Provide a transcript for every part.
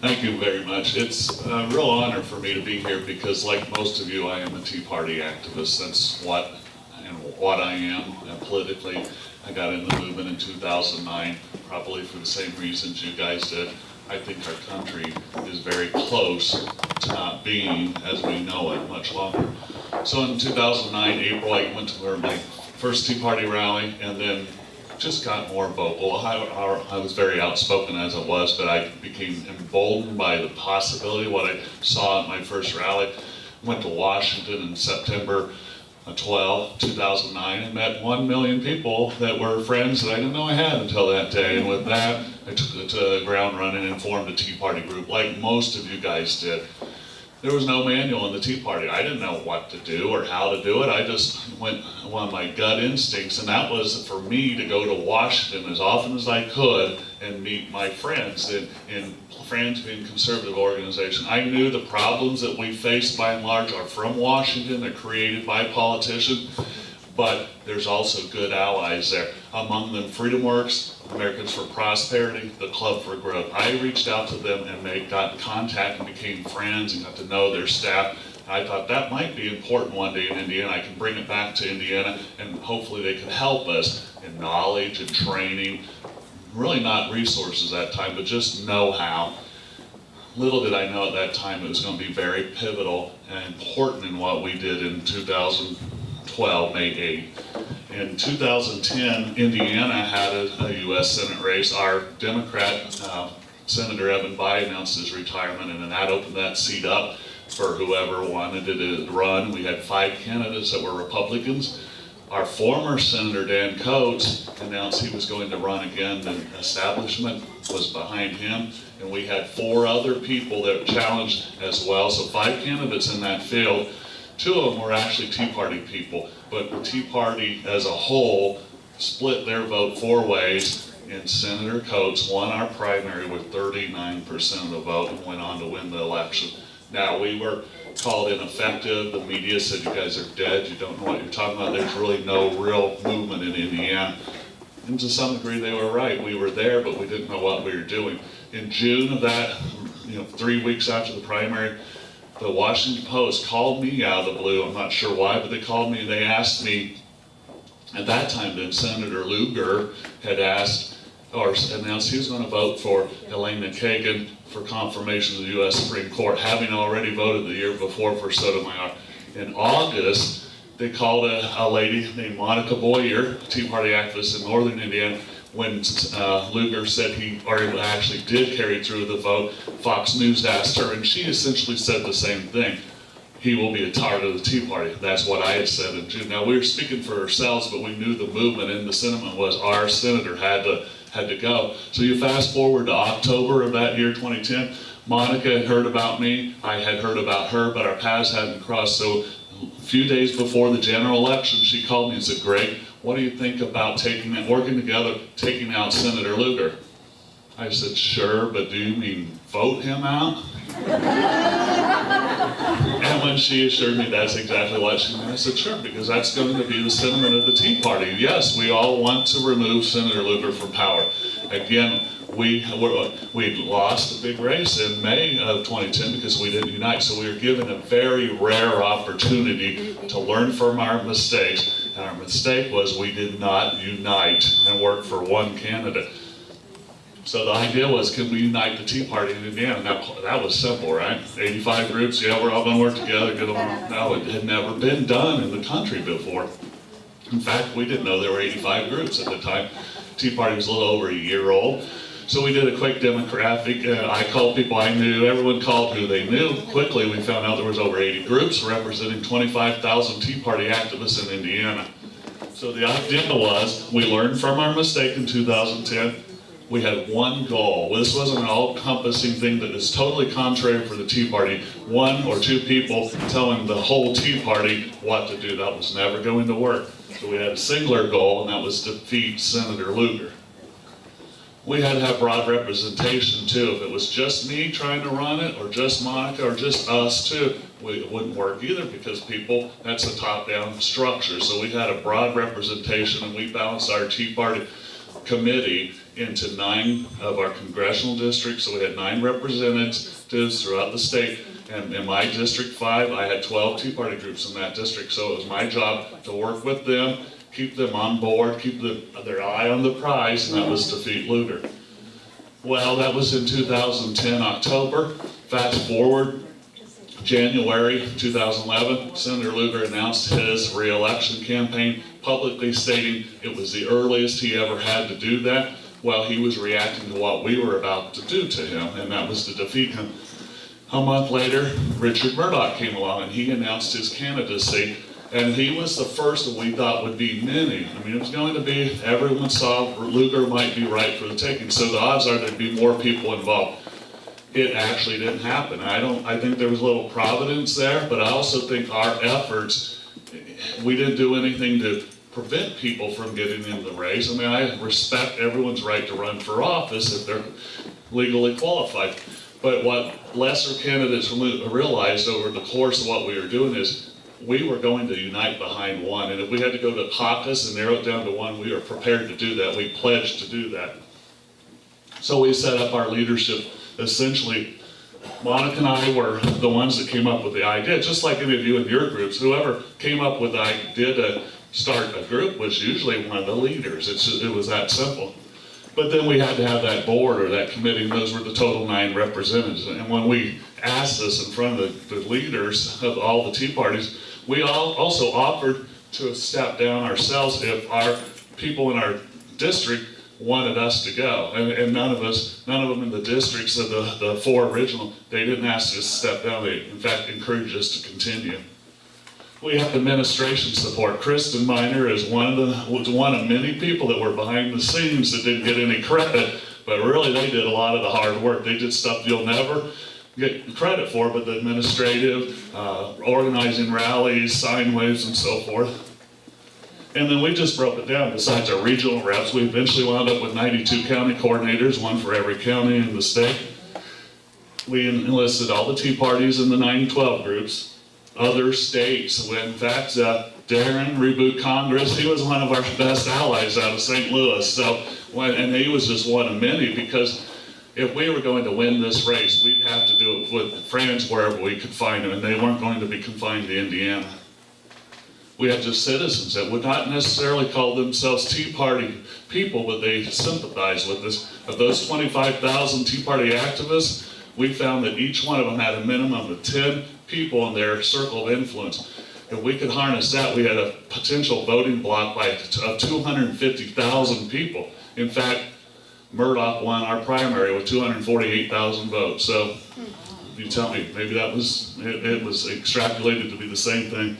Thank you very much. It's a real honor for me to be here because, like most of you, I am a Tea Party activist. That's what I am politically. I got in the movement in 2009, probably for the same reasons you guys did. I think our country is very close to not being as we know it much longer. So in 2009, April, I went to my first Tea Party rally and then just got more vocal. I was very outspoken as it was, but I became emboldened by the possibility of what I saw at my first rally. Went to Washington in September 2009, and met 1 million people that were friends that I didn't know I had until that day. And with that, I took it to the ground running and formed a Tea Party group, like most of you guys did. There was no manual in the Tea Party. I didn't know what to do or how to do it. I just went on my gut instincts, and that was for me to go to Washington as often as I could and meet my friends in Friends being conservative organization. I knew the problems that we face by and large are from Washington. They're created by politicians, but there's also good allies there. Among them, Freedom Works, Americans for Prosperity, the Club for Growth. I reached out to them and got in contact and became friends and got to know their staff. I thought that might be important one day in Indiana. I can bring it back to Indiana and hopefully they can help us in knowledge and training. Really not resources at that time, but just know-how. Little did I know at that time it was going to be very pivotal and important in what we did in 2012, May 8th. In 2010, Indiana had a U.S. Senate race. Our Democrat, Senator Evan Bayh, announced his retirement, and then that opened that seat up for whoever wanted to run. We had 5 candidates that were Republicans. Our former Senator Dan Coates announced he was going to run again. The establishment was behind him, and we had 4 other people that challenged as well. So 5 candidates in that field. 2 of them were actually Tea Party people, but the Tea Party as a whole split their vote 4 ways, and Senator Coates won our primary with 39% of the vote and went on to win the election. Now, we were called ineffective. The media said you guys are dead, you don't know what you're talking about. There's really no real movement in Indiana. And to some degree they were right. We were there, but we didn't know what we were doing. In June of that, 3 weeks after the primary, the Washington Post called me out of the blue. I'm not sure why, but they called me and they asked me, at that time then Senator Lugar had asked or announced he was going to vote for Elena Kagan for confirmation of the U.S. Supreme Court, having already voted the year before for Sotomayor. In August, they called a lady named Monica Boyer, a Tea Party activist in northern Indiana. When Lugar said he actually did carry through the vote, Fox News asked her, and she essentially said the same thing. He will be a target of the Tea Party. That's what I had said in June. Now, we were speaking for ourselves, but we knew the movement, and the sentiment was our senator had to go. So you fast forward to October of that year, 2010. Monica had heard about me. I had heard about her, but our paths hadn't crossed. So a few days before the general election, she called me and said, "Greg, what do you think about working together, taking out Senator Lugar?" I said, "Sure, but do you mean vote him out?" And when she assured me that's exactly what she meant, I said, "Sure, because that's going to be the sentiment of the Tea Party. Yes, we all want to remove Senator Lugar from power." Again, we lost a big race in May of 2010 because we didn't unite. So we were given a very rare opportunity to learn from our mistakes. And our mistake was we did not unite and work for one candidate. So the idea was, can we unite the Tea Party in Indiana? That was simple, right? 85 groups, yeah, we're all going to work together, get along. No, it had never been done in the country before. In fact, we didn't know there were 85 groups at the time. Tea Party was a little over a year old. So we did a quick demographic. I called people I knew. Everyone called who they knew. Quickly, we found out there was over 80 groups representing 25,000 Tea Party activists in Indiana. So the idea was, we learned from our mistake in 2010. We had one goal. This wasn't an all-encompassing thing that is totally contrary for the Tea Party. 1 or 2 people telling the whole Tea Party what to do. That was never going to work. So we had a singular goal, and that was to defeat Senator Lugar. We had to have broad representation too. If it was just me trying to run it, or just Monica, or just us too, it wouldn't work either, because that's a top-down structure. So we had a broad representation, and we balanced our Tea Party committee into 9 of our congressional districts. So we had 9 representatives throughout the state. And in my District 5, I had 12 Tea Party groups in that district. So it was my job to work with them, keep them on board, keep their eye on the prize, and that was defeat Lugar. Well, that was in 2010, October. Fast forward, January 2011, Senator Lugar announced his re-election campaign, publicly stating it was the earliest he ever had to do that. Well, he was reacting to what we were about to do to him, and that was to defeat him. A month later, Richard Murdoch came along and he announced his candidacy, and he was the first that we thought would be many. I mean, it was going to be, everyone saw Lugar might be right for the taking, so the odds are there'd be more people involved. It actually didn't happen. I think there was a little providence there, but I also think our efforts, we didn't do anything to prevent people from getting in the race. I mean, I respect everyone's right to run for office if they're legally qualified. But what lesser candidates realized over the course of what we were doing is we were going to unite behind one. And if we had to go to caucus and narrow it down to one, we were prepared to do that. We pledged to do that. So we set up our leadership. Essentially, Monica and I were the ones that came up with the idea, just like any of you in your groups. Whoever came up with the idea to start a group was usually one of the leaders. It was that simple. But then we had to have that board or that committee, and those were the total 9 representatives. And when we asked this in front of the leaders of all the Tea Parties, we all also offered to step down ourselves if our people in our district wanted us to go. And none of them in the districts of the 4 original, they didn't ask us to step down. They, in fact, encouraged us to continue. We have administration support. Kristen Miner was one of many people that were behind the scenes that didn't get any credit, but really they did a lot of the hard work. They did stuff you'll never get credit for, but the administrative, organizing rallies, sign waves, and so forth. And then we just broke it down. Besides our regional reps, we eventually wound up with 92 county coordinators, one for every county in the state. We enlisted all the Tea Parties in the 912 groups. Other states, in fact, Darren, Reboot Congress, he was one of our best allies out of St. Louis. So, and he was just one of many, because if we were going to win this race, we'd have to do it with friends wherever we could find them, and they weren't going to be confined to Indiana. We had just citizens that would not necessarily call themselves Tea Party people, but they sympathized with us. Of those 25,000 Tea Party activists, we found that each one of them had a minimum of 10 people in their circle of influence. If we could harness that, we had a potential voting bloc of 250,000 people. In fact, Murdoch won our primary with 248,000 votes. So you tell me, maybe that was, it was extrapolated to be the same thing.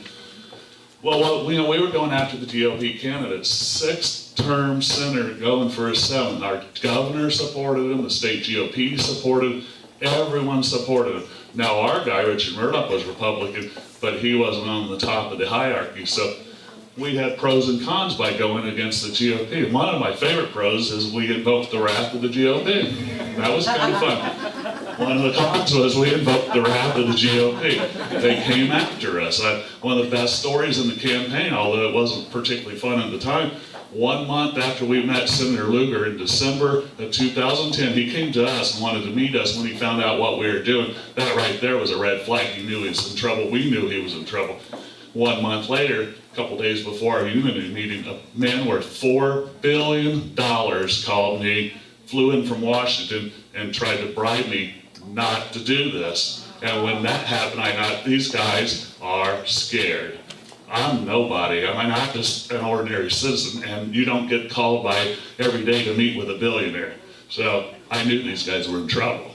Well, we were going after the GOP candidates. 6-term senator going for a 7th. Our governor supported him, the state GOP supported him, everyone supported him. Now our guy, Richard Murdoch, was Republican, but he wasn't on the top of the hierarchy. So we had pros and cons by going against the GOP. One of my favorite pros is we invoked the wrath of the GOP. That was kind of fun. One of the cons was we invoked the wrath of the GOP. They came after us. One of the best stories in the campaign, although it wasn't particularly fun at the time, 1 month after we met Senator Lugar in December of 2010, he came to us and wanted to meet us when he found out what we were doing. That right there was a red flag. He knew he was in trouble. We knew he was in trouble. 1 month later, a couple days before our unity meeting, a man worth $4 billion called me, flew in from Washington, and tried to bribe me not to do this. And when that happened, I thought, these guys are scared. I'm nobody. I mean, I'm just an ordinary citizen, and you don't get called by every day to meet with a billionaire. So I knew these guys were in trouble.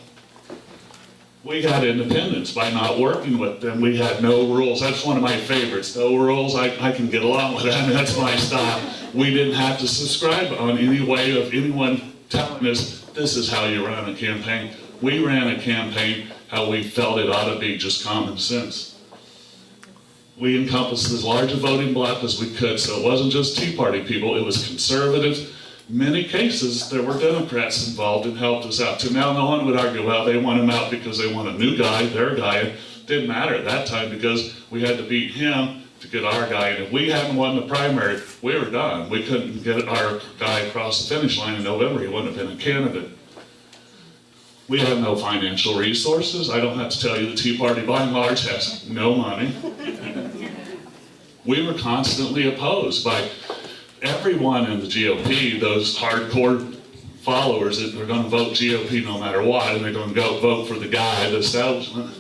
We got independence by not working with them. We had no rules. That's one of my favorites. No rules. I can get along with that. I mean, that's my style. We didn't have to subscribe on any way of anyone telling us, this is how you run a campaign. We ran a campaign how we felt it ought to be, just common sense. We encompassed as large a voting bloc as we could, so it wasn't just Tea Party people, it was conservatives. Many cases, there were Democrats involved and helped us out. To now, no one would argue, well, they want him out because they want a new guy, their guy. It didn't matter at that time because we had to beat him to get our guy. And if we hadn't won the primary, we were done. We couldn't get our guy across the finish line in November. He wouldn't have been a candidate. We have no financial resources. I don't have to tell you the Tea Party by and large has no money. We were constantly opposed by everyone in the GOP, those hardcore followers that are going to vote GOP no matter what, and they're going to go vote for the guy, the establishment.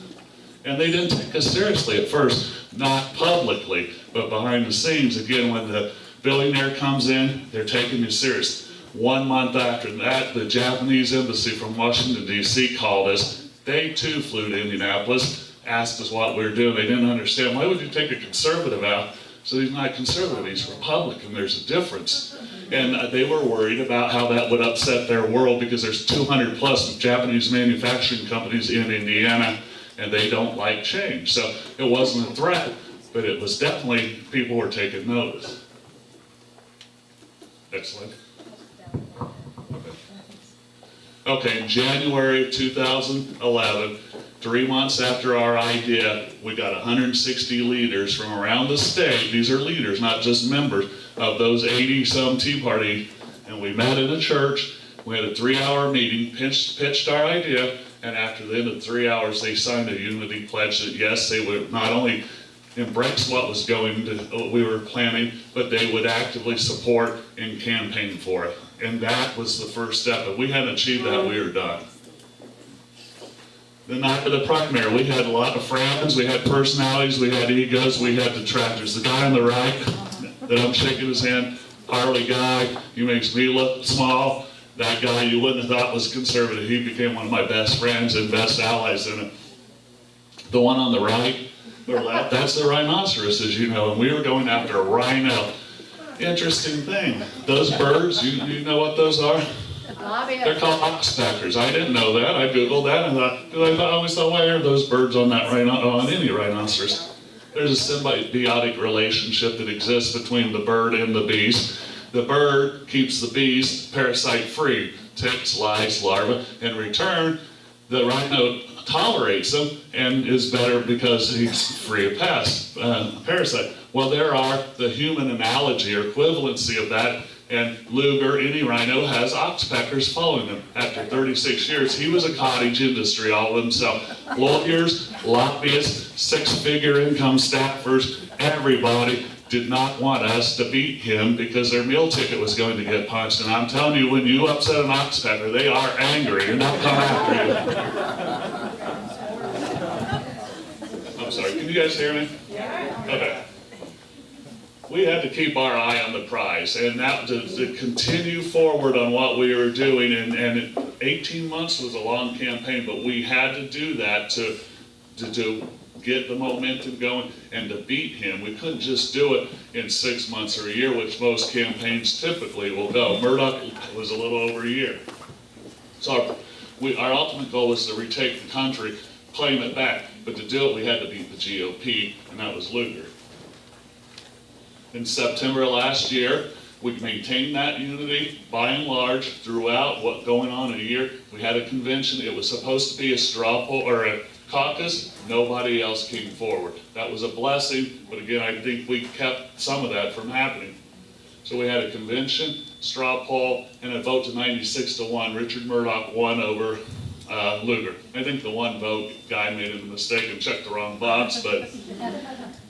And they didn't take us seriously at first, not publicly, but behind the scenes. Again, when the billionaire comes in, they're taking you serious. 1 month after that, the Japanese embassy from Washington, D.C. called us. They too flew to Indianapolis, asked us what we were doing. They didn't understand. Why would you take a conservative out? So he's not conservative, he's Republican. There's a difference. And they were worried about how that would upset their world because there's 200 plus Japanese manufacturing companies in Indiana, and they don't like change. So it wasn't a threat, but it was definitely, people were taking notice. Excellent. Okay, in January of 2011, 3 months after our idea, we got 160 leaders from around the state. These are leaders, not just members of those 80-some Tea Party. And we met in a church. We had a 3-hour meeting, pitched our idea, and after the end of 3 hours, they signed a unity pledge that yes, they would not only embrace what was what we were planning, but they would actively support and campaign for it. And that was the first step. If we hadn't achieved that, we were done. The night of the primary, we had a lot of friends, we had personalities, we had egos, we had detractors. The guy on the right that I'm shaking his hand, Harley guy, he makes me look small. That guy you wouldn't have thought was conservative. He became one of my best friends and best allies in it. The one on the right, or left, that's the rhinoceros, as you know, and we were going after a rhino. Interesting thing, those birds, you know what those are? They're called oxpeckers. I didn't know that. I Googled that and thought, because I always thought, why are those birds on that on any rhinoceros? There's a symbiotic relationship that exists between the bird and the beast. The bird keeps the beast parasite-free, ticks, lice, larvae. In return, the rhino tolerates them and is better because he's free of pests, parasite. Well, there are the human analogy or equivalency of that. And Luger, any rhino, has oxpeckers following him. After 36 years, he was a cottage industry all of himself. Lawyers, lobbyists, six-figure income staffers, everybody did not want us to beat him because their meal ticket was going to get punched. And I'm telling you, when you upset an oxpecker, they are angry and they'll come after you. I'm sorry, can you guys hear me? Okay. We had to keep our eye on the prize, and that to continue forward on what we were doing, and 18 months was a long campaign, but we had to do that to get the momentum going and to beat him. We couldn't just do it in 6 months or a year, which most campaigns typically will go. Murdoch was a little over a year. So our ultimate goal was to retake the country, claim it back, but to do it we had to beat the GOP, and that was Luger. In September last year, we maintained that unity by and large throughout what going on in a year. We had a convention. It was supposed to be a straw poll or a caucus. Nobody else came forward. That was a blessing, but again, I think we kept some of that from happening. So we had a convention, straw poll, and a vote to 96-1. Richard Murdoch won over Luger. I think the one vote guy made a mistake and checked the wrong box, but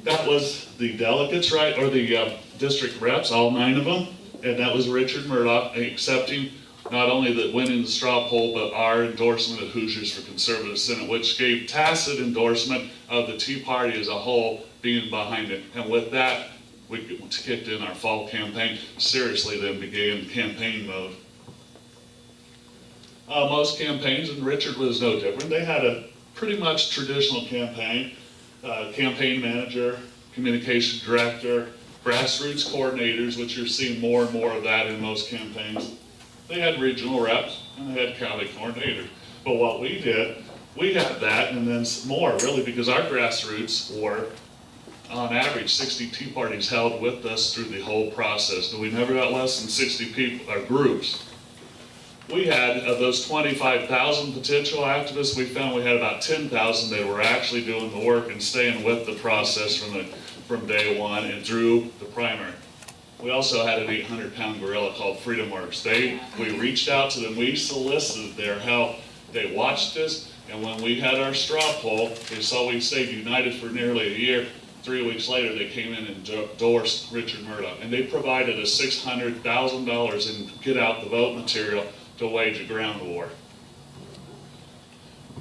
that was the delegates, right, or the district reps, all 9 of them, and that was Richard Murdoch accepting not only the winning the straw poll, but our endorsement of Hoosiers for Conservative Senate, which gave tacit endorsement of the Tea Party as a whole being behind it. And with that, we kicked in our fall campaign. Seriously, then began campaign mode. Most campaigns, and Richard was no different, they had a pretty much traditional campaign. Campaign manager, communication director, grassroots coordinators, which you're seeing more and more of that in most campaigns. They had regional reps and they had county coordinators. But what we did, we had that and then more, really, because our grassroots were, on average, 60 Tea Parties held with us through the whole process. So we never got less than 60 people, or groups. We had, of those 25,000 potential activists, we found we had about 10,000 that were actually doing the work and staying with the process from the from day one and through the primary. We also had an 800-pound gorilla called Freedom Works. We reached out to them, we solicited their help. They watched us, and when we had our straw poll, they saw we stayed united for nearly a year. 3 weeks later, they came in and endorsed Richard Murdoch, and they provided us $600,000 in get out the vote material to wage a ground war.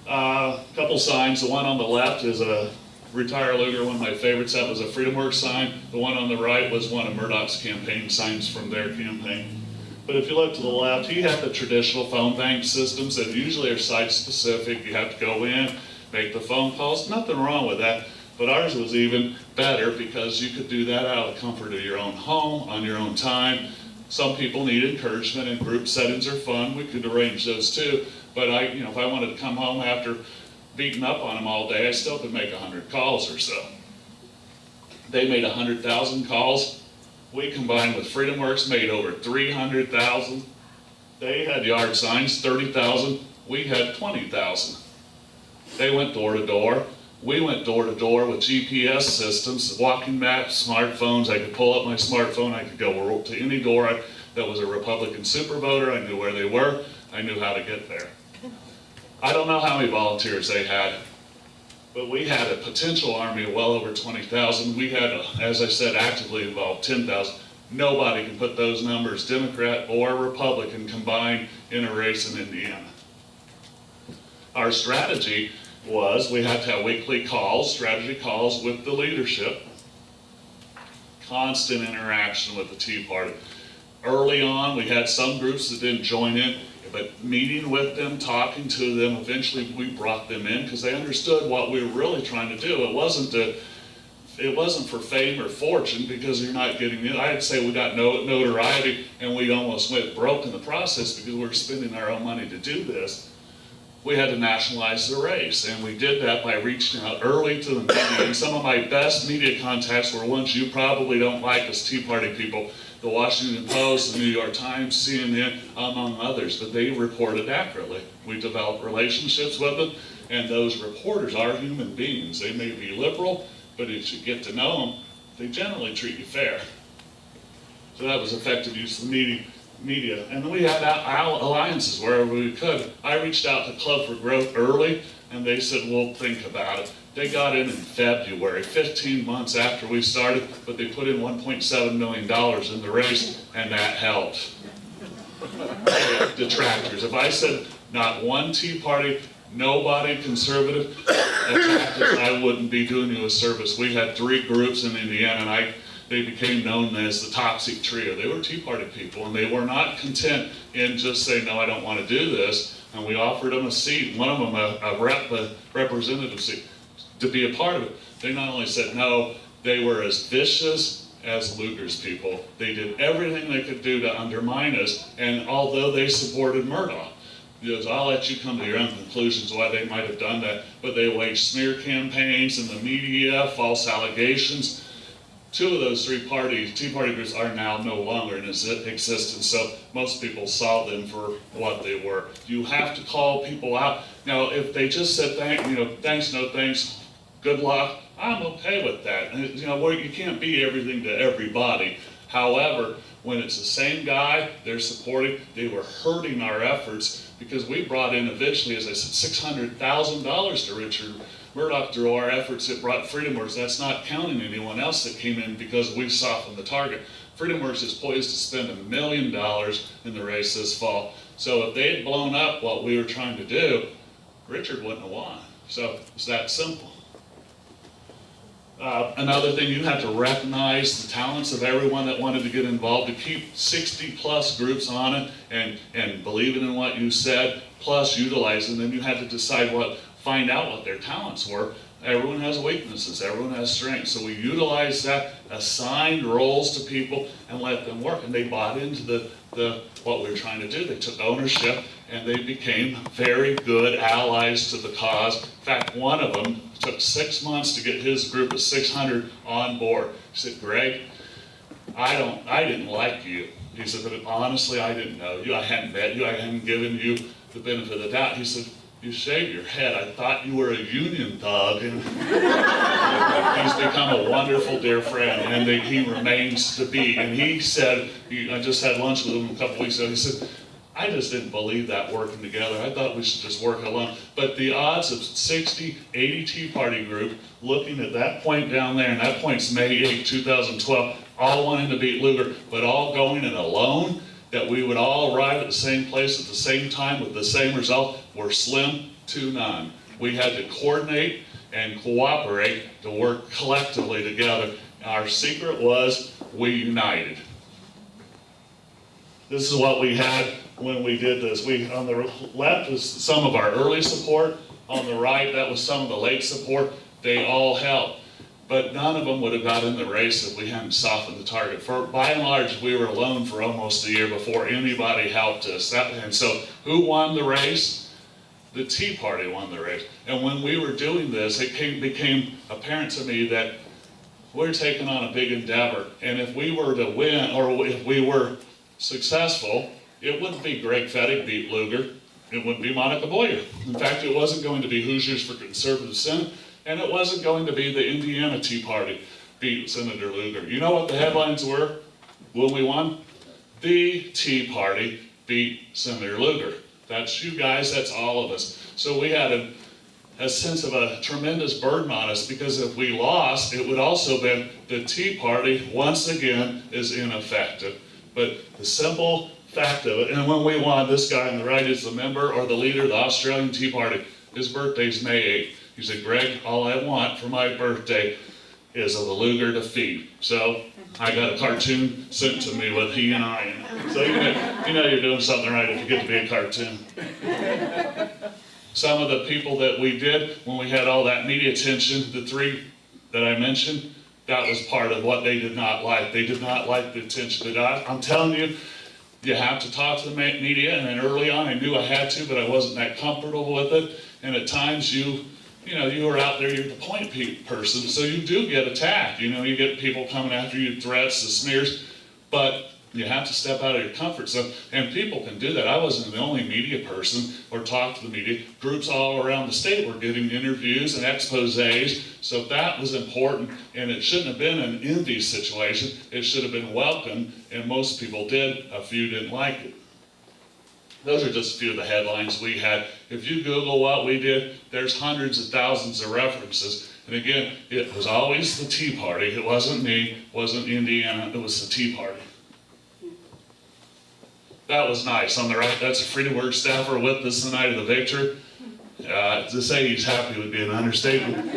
Couple signs. The one on the left is a Retire Luger, one of my favorites. That was a Freedom Works sign. The one on the right was one of Murdoch's campaign signs from their campaign. But if you look to the left, he had the traditional phone bank systems that usually are site specific. You have to go in, make the phone calls. Nothing wrong with that. But ours was even better because you could do that out of the comfort of your own home, on your own time. Some people need encouragement, and group settings are fun. We could arrange those too. But if I wanted to come home after beating up on them all day, I still could make 100 calls or so. They made 100,000 calls. We combined with Freedom Works made over 300,000. They had yard signs, 30,000. We had 20,000. They went door to door. We went door to door with GPS systems, walking maps, smartphones. I could pull up my smartphone. I could go to any door that was a Republican super voter. I knew where they were. I knew how to get there. I don't know how many volunteers they had, but we had a potential army of well over 20,000. We had, as I said, actively involved 10,000. Nobody can put those numbers, Democrat or Republican, combined in a race in Indiana. Our strategy was we had to have weekly calls, strategy calls with the leadership, constant interaction with the Tea Party. Early on, we had some groups that didn't join in, but meeting with them, talking to them, eventually we brought them in because they understood what we were really trying to do. It wasn't for fame or fortune, because you're not getting it. I'd say we got notoriety, and we almost went broke in the process because we were spending our own money to do this. We had to nationalize the race, and we did that by reaching out early to the media. And some of my best media contacts were ones you probably don't like as Tea Party people: the Washington Post, the New York Times, CNN, among others, but they reported accurately. We developed relationships with them, and those reporters are human beings. They may be liberal, but if you get to know them, they generally treat you fair. So that was effective use of the media. And then we had alliances wherever we could. I reached out to Club for Growth early, and they said, we'll think about it. They got in February, 15 months after we started, but they put in $1.7 million in the race, and that helped. Detractors. If I said not one Tea Party, nobody conservative attacked us, I wouldn't be doing you a service. We had 3 groups in Indiana, and they became known as the Toxic Trio. They were Tea Party people, and they were not content in just saying, no, I don't want to do this. And we offered them a seat, one of them a representative seat, to be a part of it. They not only said no, they were as vicious as Lugar's people. They did everything they could do to undermine us, and although they supported Murdoch, I'll let you come to your own conclusions why they might have done that, but they waged smear campaigns in the media, false allegations. 2 of those 3 parties, Tea Party groups, are now no longer in existence, so most people saw them for what they were. You have to call people out. Now, if they just said thanks, no thanks, good luck, I'm okay with that. You can't be everything to everybody. However, when it's the same guy they're supporting, they were hurting our efforts, because we brought in eventually, as I said, $600,000 to Richard Murdoch through our efforts. It brought Freedom Works. That's not counting anyone else that came in, because we softened the target. Freedom Works is poised to spend $1 million in the race this fall. So if they had blown up what we were trying to do, Richard wouldn't have won. So it's that simple. Another thing, you have to recognize the talents of everyone that wanted to get involved, to keep 60+ groups on it and believing in what you said, plus utilizing them. You had to decide find out what their talents were. Everyone has weaknesses, everyone has strengths. So we utilized that, assigned roles to people, and let them work. And they bought into what we were trying to do. They took ownership, and they became very good allies to the cause. In fact, one of them took 6 months to get his group of 600 on board. He said, Greg, I didn't like you. He said, but honestly, I didn't know you. I hadn't met you. I hadn't given you the benefit of the doubt. He said, you shave your head. I thought you were a Union thug. And he's become a wonderful dear friend, and he remains to be. And he said, I just had lunch with him a couple weeks ago, he said, I just didn't believe that working together. I thought we should just work alone. But the odds of 60, 80 Tea Party group looking at that point down there, and that point's May 8, 2012, all wanting to beat Lugar, but all going it alone, that we would all arrive at the same place at the same time with the same result, were slim to none. We had to coordinate and cooperate to work collectively together. Our secret was we united. This is what we had when we did this. On the left was some of our early support. On the right, that was some of the late support. They all helped. But none of them would have got in the race if we hadn't softened the target. By and large, we were alone for almost a year before anybody helped us. And so who won the race? The Tea Party won the race. And when we were doing this, it became apparent to me that we're taking on a big endeavor. And if we were to win, or if we were successful, it wouldn't be Greg Fettig beat Lugar. It wouldn't be Monica Boyer. In fact, it wasn't going to be Hoosiers for Conservative Senate, and it wasn't going to be the Indiana Tea Party beat Senator Lugar. You know what the headlines were when we won? The Tea Party beat Senator Lugar. That's you guys, that's all of us. So we had a sense of a tremendous burden on us, because if we lost, it would also been the Tea Party once again is ineffective. But the simple fact of it, and when we won, this guy on the right is the member or the leader of the Australian Tea Party. His birthday's May 8th. He said, Greg, all I want for my birthday is a Lugar defeat. So I got a cartoon sent to me with he and I in it. So you know you're doing something right if you get to be a cartoon. Some of the people that we did, when we had all that media attention, the three that I mentioned, that was part of what they did not like. They did not like the attention. But I'm telling you, you have to talk to the media, and then early on I knew I had to, but I wasn't that comfortable with it. And at times you were out there, you're the point person, so you do get attacked. You get people coming after you, threats, the smears, but you have to step out of your comfort zone, and people can do that. I wasn't the only media person or talk to the media. Groups all around the state were getting interviews and exposés, so that was important, and it shouldn't have been an envy situation. It should have been welcomed, and most people did. A few didn't like it. Those are just a few of the headlines we had. If you Google what we did, there's hundreds of thousands of references. And again, it was always the Tea Party. It wasn't me, it wasn't Indiana, it was the Tea Party. That was nice. On the right, that's a Freedom Works staffer with us the night of the victory. To say he's happy would be an understatement.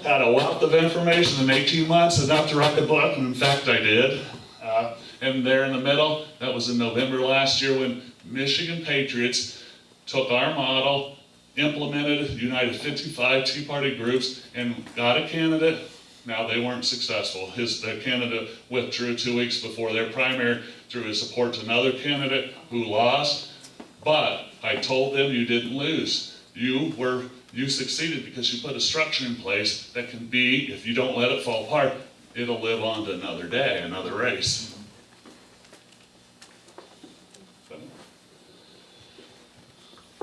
Had a wealth of information in 18 months, enough to write a book, and in fact I did. And there in the middle, that was in November last year, when Michigan Patriots took our model, implemented, united 55 Tea Party groups, and got a candidate. Now, they weren't successful. The candidate withdrew 2 weeks before their primary through his support to another candidate who lost. But I told them, you didn't lose. You succeeded because you put a structure in place that can be, if you don't let it fall apart, it'll live on to another day, another race.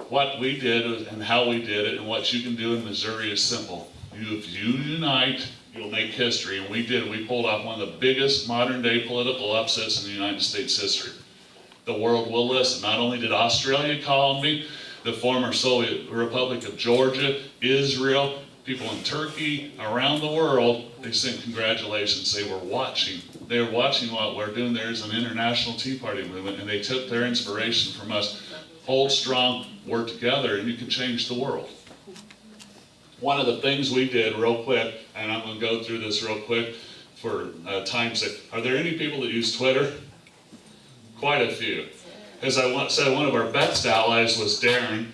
What we did and how we did it and what you can do in Missouri is simple. If you unite, you'll make history. And we did. We pulled off one of the biggest modern day political upsets in the United States history. The world will listen. Not only did Australia call me, the former Soviet Republic of Georgia, Israel, people in Turkey, around the world, they sent congratulations. They were watching. They were watching what we're doing. There's an international Tea Party movement, and they took their inspiration from us. Hold strong, work together, and you can change the world. One of the things we did real quick, and I'm going to go through this real quick for time's sake. Are there any people that use Twitter? Quite a few. As I said, one of our best allies was Darren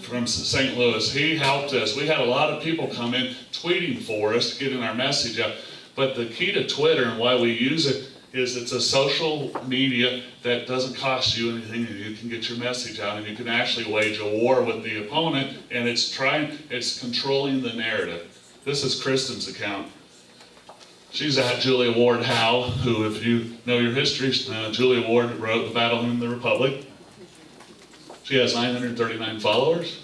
from St. Louis. He helped us. We had a lot of people come in tweeting for us, getting our message out. But the key to Twitter and why we use it is it's a social media that doesn't cost you anything, and you can get your message out, and you can actually wage a war with the opponent, and it's controlling the narrative. This is Kristen's account. She's at Julia Ward Howe, who, if you know your history, Julia Ward wrote The Battle in the Republic. She has 939 followers.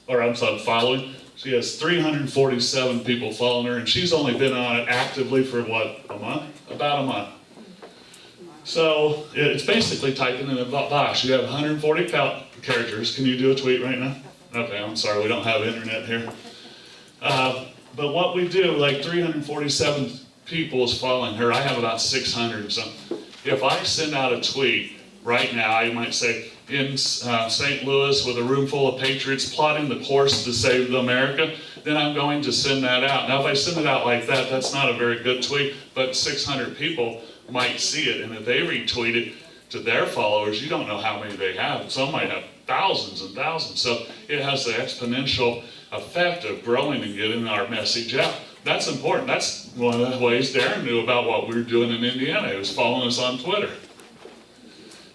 or I'm sorry, following. She has 347 people following her, and she's only been on it actively for what, a month? About a month. So it's basically typing in a box. You have 140 characters. Can you do a tweet right now? Okay, I'm sorry, we don't have internet here. But what we do, like 347 people is following her. I have about 600 or something. If I send out a tweet right now, I might say, in St. Louis with a room full of patriots plotting the course to save America, then I'm going to send that out. Now, if I send it out like that, that's not a very good tweet, but 600 people might see it, and if they retweet it to their followers, you don't know how many they have. Some might have thousands and thousands. So it has the exponential effect of growing and getting our message out. That's important. That's one of the ways Darren knew about what we were doing in Indiana. He was following us on Twitter.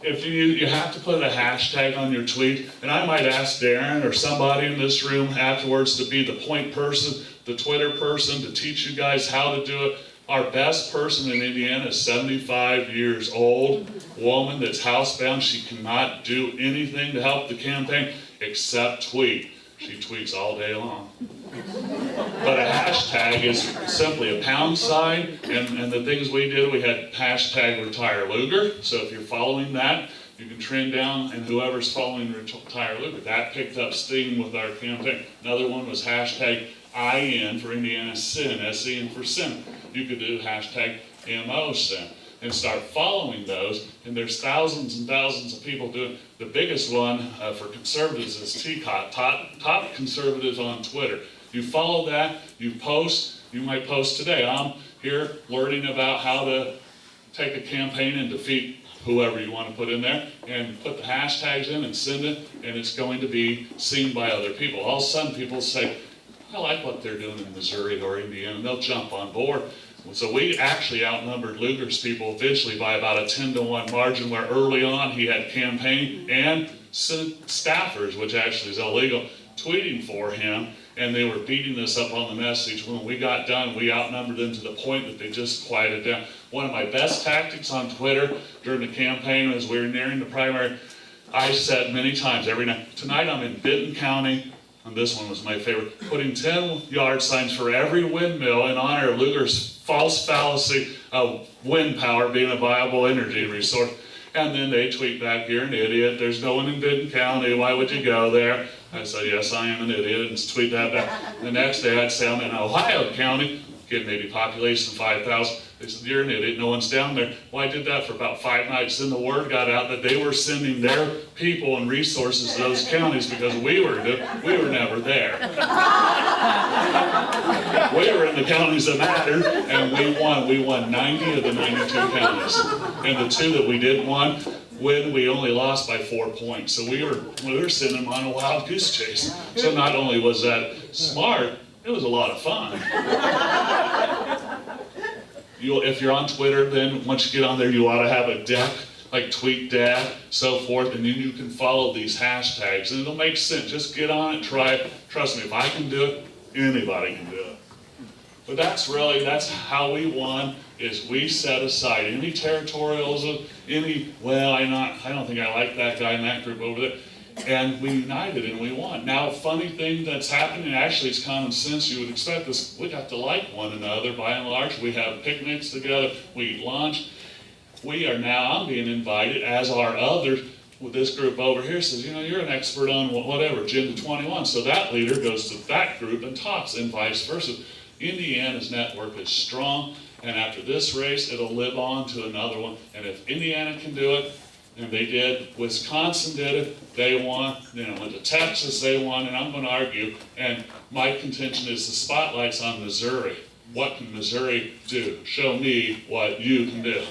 If you have to put a hashtag on your tweet, and I might ask Darren or somebody in this room afterwards to be the point person, the Twitter person, to teach you guys how to do it. Our best person in Indiana is 75 years old, woman that's housebound. She cannot do anything to help the campaign except tweet. She tweets all day long. But a hashtag is simply a pound sign, and the things we did, we had hashtag retire Luger. So if you're following that, you can trend down, and whoever's following retire Luger. That picked up steam with our campaign. Another one was hashtag IN for Indiana Sin, S-E-N for sin. You could do hashtag MO Sin and start following those, and there's thousands and thousands of people doing. The biggest one for conservatives is TCOT, top conservatives on Twitter. You follow that, you post, you might post today, I'm here learning about how to take a campaign and defeat whoever you want to put in there, and put the hashtags in and send it, and it's going to be seen by other people. All of a sudden people say, I like what they're doing in Missouri or Indiana, and they'll jump on board. So we actually outnumbered Lugar's people eventually by about a 10-to-1 margin, where early on he had campaign and staffers, which actually is illegal, tweeting for him, and they were beating us up on the message. When we got done, we outnumbered them to the point that they just quieted down. One of my best tactics on Twitter during the campaign, as we were nearing the primary, I said many times every night, tonight I'm in Benton County, and this one was my favorite, putting 10 yard signs for every windmill in honor of Lugar's false fallacy of wind power being a viable energy resource. And then they tweet back, you're an idiot, there's no one in Benton County, why would you go there? I said, yes, I am an idiot, and tweet that back. The next day I'd say I'm in Ohio County, get maybe population 5,000. They said, you're an idiot, no one's down there. Well, I did that for about 5 nights. Then the word got out that they were sending their people and resources to those counties because we were never there. We were in the counties that mattered, and we won. We won 90 of the 92 counties. And the 2 that we didn't win, we only lost by 4 points. So we were sending them on a wild goose chase. So not only was that smart, it was a lot of fun. If you're on Twitter, then once you get on there, you ought to have a deck, like TweetDad, so forth, and then you can follow these hashtags, and it'll make sense. Just get on it, try it. Trust me, if I can do it, anybody can do it. But that's how we won, is we set aside any territorialism, I don't think I like that guy in that group over there. And we united and we won. Now, a funny thing that's happening, actually it's common sense, you would expect this, we got to like one another by and large. We have picnics together, we eat lunch. I'm being invited, as are others, with this group over here says, you're an expert on whatever, Gin to 21. So that leader goes to that group and talks, and vice versa. Indiana's network is strong, and after this race, it'll live on to another one. And if Indiana can do it, and they did. Wisconsin did it, they won. Went to Texas, they won, and I'm going to argue, and my contention is the spotlight's on Missouri. What can Missouri do? Show me what you can do.